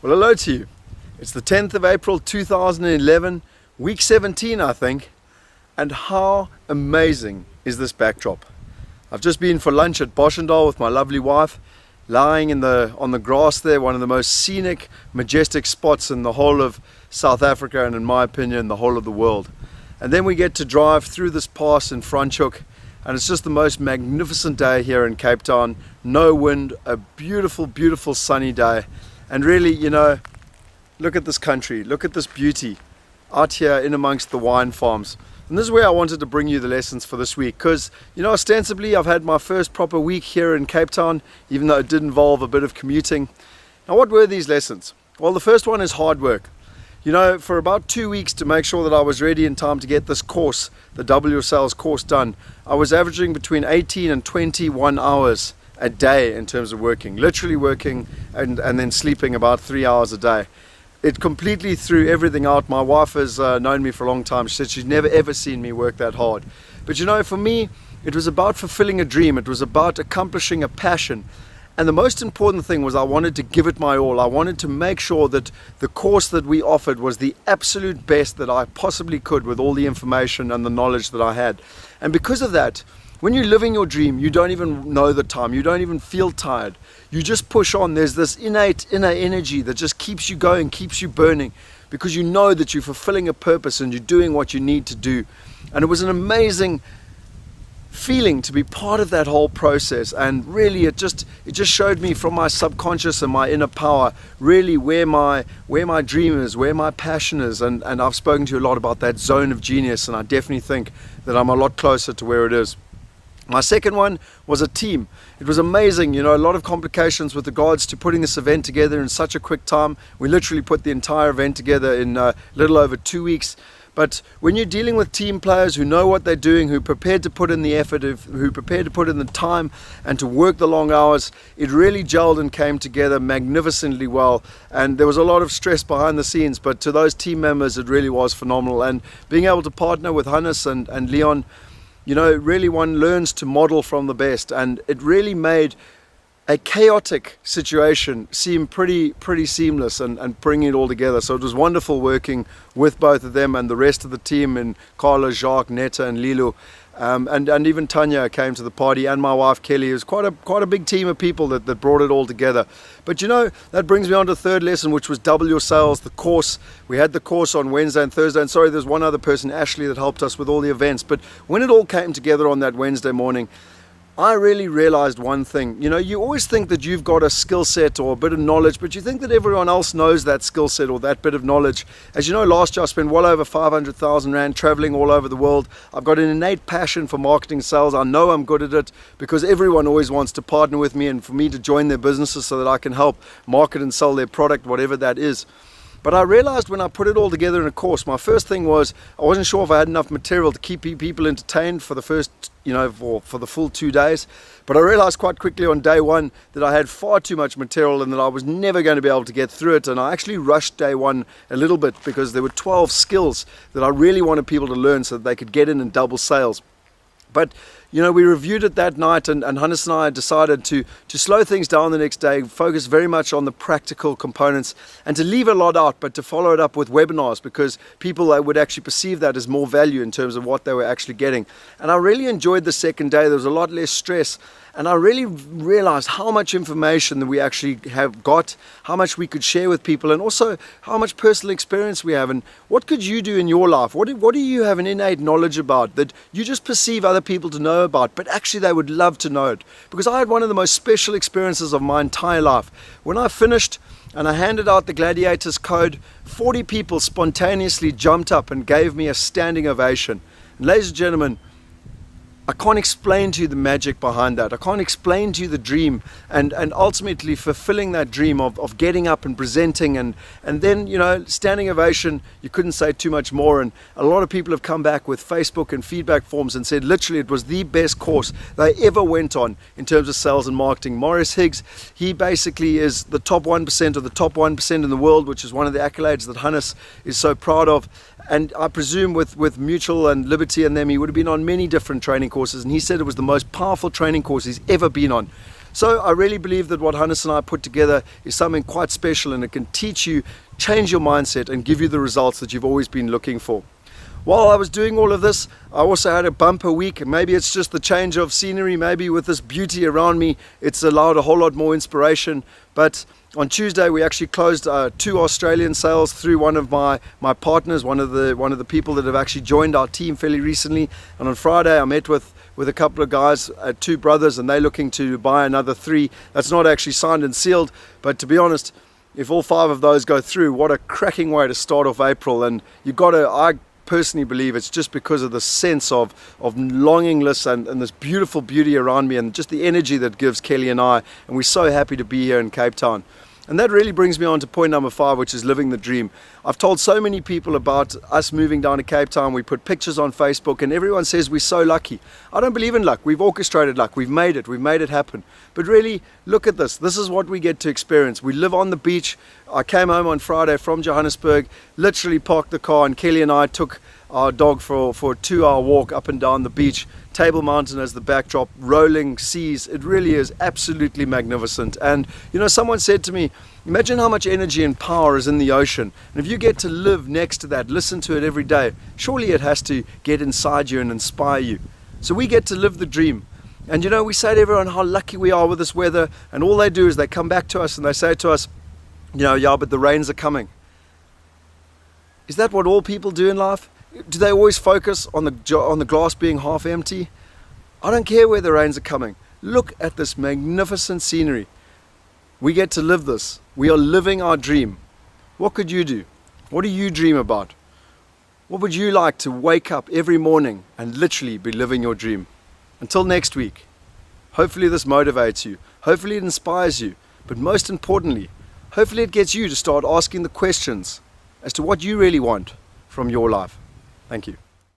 Well, hello to you. It's the 10th of April 2011, week 17 I think, and how amazing is this backdrop. I've just been for lunch at Boschendal with my lovely wife, lying on the grass there, one of the most scenic, majestic spots in the whole of South Africa and in my opinion the whole of the world. And then we get to drive through this pass in Franshoek, and it's just the most magnificent day here in Cape Town. No wind, a beautiful, beautiful sunny day. And really, you know, look at this country, look at this beauty out here in amongst the wine farms. And this is where I wanted to bring you the lessons for this week, because, you know, ostensibly I've had my first proper week here in Cape Town, even though it did involve a bit of commuting. Now, what were these lessons? Well, the first one is hard work. You know, for about 2 weeks to make sure that I was ready in time to get this course, the W Sales course done, I was averaging between 18 and 21 hours a day in terms of working, literally working and then sleeping about 3 hours a day. It completely threw everything out. My wife has known me for a long time. She said she's never ever seen me work that hard. But you know, for me, it was about fulfilling a dream. It was about accomplishing a passion. And the most important thing was I wanted to give it my all. I wanted to make sure that the course that we offered was the absolute best that I possibly could with all the information and the knowledge that I had. And because of that, when you're living your dream, you don't even know the time. You don't even feel tired. You just push on. There's this innate inner energy that just keeps you going, keeps you burning, because you know that you're fulfilling a purpose and you're doing what you need to do. And it was an amazing feeling to be part of that whole process. And really it just showed me from my subconscious and my inner power really where my dream is, where my passion is. And I've spoken to you a lot about that zone of genius, and I definitely think that I'm a lot closer to where it is. My second one was a team. It was amazing, you know, a lot of complications with regards to putting this event together in such a quick time. We literally put the entire event together in a little over 2 weeks. But when you're dealing with team players who know what they're doing, who are prepared to put in the effort, who are prepared to put in the time and to work the long hours, it really gelled and came together magnificently well. And there was a lot of stress behind the scenes, but to those team members, it really was phenomenal. And being able to partner with Hannes and Leon, you know, really one learns to model from the best, and it really made a chaotic situation seem pretty seamless and bringing it all together. So it was wonderful working with both of them and the rest of the team, in Carla, Jacques, Netta and Lilo. And even Tanya came to the party, and my wife Kelly. It was quite a big team of people that brought it all together. But you know, that brings me on to the third lesson, which was double your sales, the course. We had the course on Wednesday and Thursday, and sorry, there's one other person, Ashley, that helped us with all the events. But when it all came together on that Wednesday morning, I really realized one thing. You know, you always think that you've got a skill set or a bit of knowledge, but you think that everyone else knows that skill set or that bit of knowledge. As you know, last year I spent well over 500,000 Rand traveling all over the world. I've got an innate passion for marketing sales. I know I'm good at it because everyone always wants to partner with me and for me to join their businesses so that I can help market and sell their product, whatever that is. But I realized when I put it all together in a course, my first thing was I wasn't sure if I had enough material to keep people entertained for the first, you know, for the full 2 days. But I realized quite quickly on day one that I had far too much material and that I was never going to be able to get through it. And I actually rushed day one a little bit because there were 12 skills that I really wanted people to learn so that they could get in and double sales. But you know, we reviewed it that night, and Hannes and I decided to slow things down the next day, focus very much on the practical components, and to leave a lot out, but to follow it up with webinars, because people would actually perceive that as more value in terms of what they were actually getting. And I really enjoyed the second day. There was a lot less stress, and I really realized how much information that we actually have got, how much we could share with people, and also how much personal experience we have. And what could you do in your life? What do you have an innate knowledge about that you just perceive other people to know about, but actually they would love to know it? Because I had one of the most special experiences of my entire life. When I finished and I handed out the Gladiators Code, 40 people spontaneously jumped up and gave me a standing ovation. And ladies and gentlemen, I can't explain to you the magic behind that. I can't explain to you the dream and ultimately fulfilling that dream of getting up and presenting and then, you know, standing ovation. You couldn't say too much more. And a lot of people have come back with Facebook and feedback forms and said literally it was the best course they ever went on in terms of sales and marketing. Maurice Higgs, he basically is the top 1% of the top 1% in the world, which is one of the accolades that Hannes is so proud of. And I presume with Mutual and Liberty and them, he would have been on many different training courses, and he said it was the most powerful training course he's ever been on. So I really believe that what Hannes and I put together is something quite special, and it can teach you, change your mindset, and give you the results that you've always been looking for. While I was doing all of this, I also had a bumper week. Maybe it's just the change of scenery, maybe with this beauty around me, it's allowed a whole lot more inspiration. But on Tuesday, we actually closed 2 Australian sales through one of my partners, one of the people that have actually joined our team fairly recently. And on Friday, I met with a couple of guys, 2 brothers, and they're looking to buy another 3. That's not actually signed and sealed, but to be honest, if all 5 of those go through, what a cracking way to start off April. And I personally believe it's just because of the sense of longingness and this beautiful beauty around me, and just the energy that gives Kelly and I, and we're so happy to be here in Cape Town. And that really brings me on to point number 5, which is living the dream. I've told so many people about us moving down to Cape Town. We put pictures on Facebook and everyone says we're so lucky. I don't believe in luck. We've orchestrated luck. We've made it happen. But really, look at this. This is what we get to experience. We live on the beach. I came home on Friday from Johannesburg, literally parked the car, and Kelly and I took our dog for a 2-hour walk up and down the beach. Table Mountain as the backdrop, rolling seas. It really is absolutely magnificent. And you know, someone said to me, imagine how much energy and power is in the ocean. And if you get to live next to that, listen to it every day, surely it has to get inside you and inspire you. So we get to live the dream. And you know, we say to everyone how lucky we are with this weather, and all they do is they come back to us and they say to us, you know, yeah, but the rains are coming. Is that what all people do in life? Do they always focus on the glass being half empty? I don't care where the rains are coming. Look at this magnificent scenery. We get to live this. We are living our dream. What could you do? What do you dream about? What would you like to wake up every morning and literally be living your dream? Until next week, hopefully this motivates you. Hopefully it inspires you. But most importantly, hopefully it gets you to start asking the questions as to what you really want from your life. Thank you.